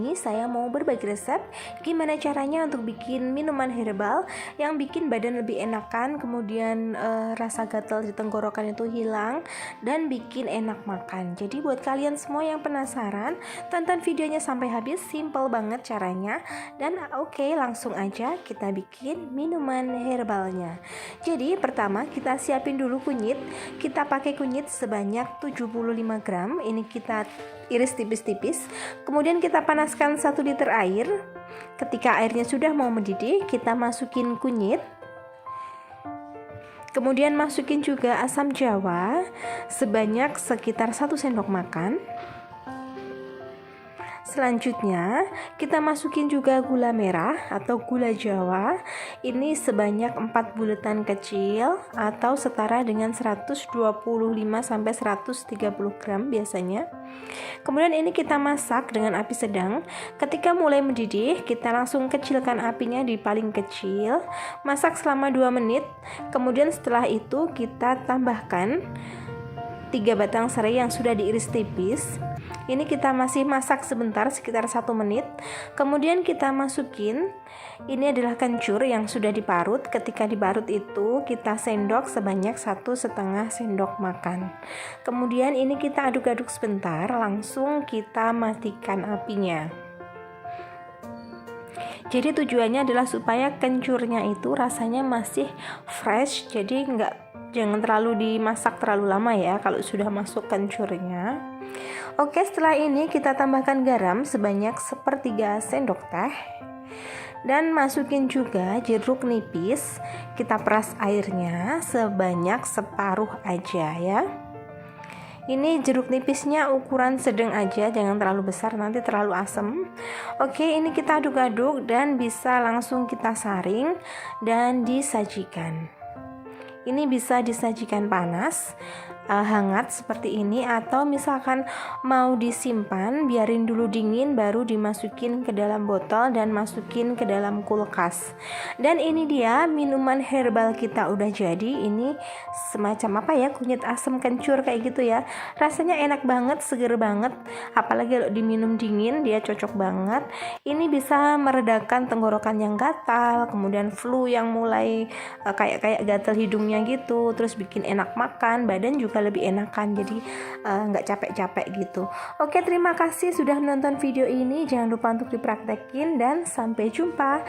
Ini saya mau berbagi resep gimana caranya untuk bikin minuman herbal yang bikin badan lebih enakan, kemudian rasa gatal di tenggorokan itu hilang dan bikin enak makan. Jadi buat kalian semua yang penasaran, tonton videonya sampai habis, simple banget caranya. Dan oke, langsung aja kita bikin minuman herbalnya. Jadi pertama kita siapin dulu kunyit. Kita pakai kunyit sebanyak 75 gram. Ini kita iris tipis-tipis. Kemudian kita panaskan 1 liter air. Ketika airnya sudah mau mendidih, kita masukin kunyit. Kemudian masukin juga asam jawa sebanyak sekitar 1 sendok makan. Selanjutnya kita masukin juga gula merah atau gula jawa. Ini sebanyak 4 bulatan kecil atau setara dengan 125 sampai 130 gram biasanya. Kemudian ini kita masak dengan api sedang. Ketika mulai mendidih, kita langsung kecilkan apinya di paling kecil. Masak selama 2 menit. Kemudian setelah itu kita tambahkan 3 batang serai yang sudah diiris tipis. Ini kita masih masak sebentar, sekitar 1 menit. Kemudian kita masukin, ini adalah kencur yang sudah diparut. Ketika diparut itu kita sendok sebanyak 1,5 sendok makan. Kemudian ini kita aduk-aduk sebentar, langsung kita matikan apinya. Jadi tujuannya adalah supaya kencurnya itu rasanya masih fresh, jadi jangan terlalu dimasak terlalu lama ya kalau sudah masuk kencurnya. Oke, setelah ini kita tambahkan garam sebanyak 1/3 sendok teh. Dan masukin juga jeruk nipis. Kita peras airnya sebanyak separuh aja ya. Ini jeruk nipisnya ukuran sedang aja, jangan terlalu besar, nanti terlalu asam. Oke, ini kita aduk-aduk dan bisa langsung kita saring dan disajikan. Ini bisa disajikan panas, hangat seperti ini, atau misalkan mau disimpan biarin dulu dingin baru dimasukin ke dalam botol dan masukin ke dalam kulkas. Dan ini dia minuman herbal kita udah jadi. Ini semacam apa ya, kunyit asam kencur kayak gitu ya. Rasanya enak banget, seger banget, apalagi kalau diminum dingin dia cocok banget. Ini bisa meredakan tenggorokan yang gatal, kemudian flu yang mulai kayak gatal hidungnya gitu, terus bikin enak makan, badan juga lebih enakan, jadi nggak capek-capek gitu. Oke, terima kasih sudah menonton video ini, jangan lupa untuk dipraktekin dan sampai jumpa.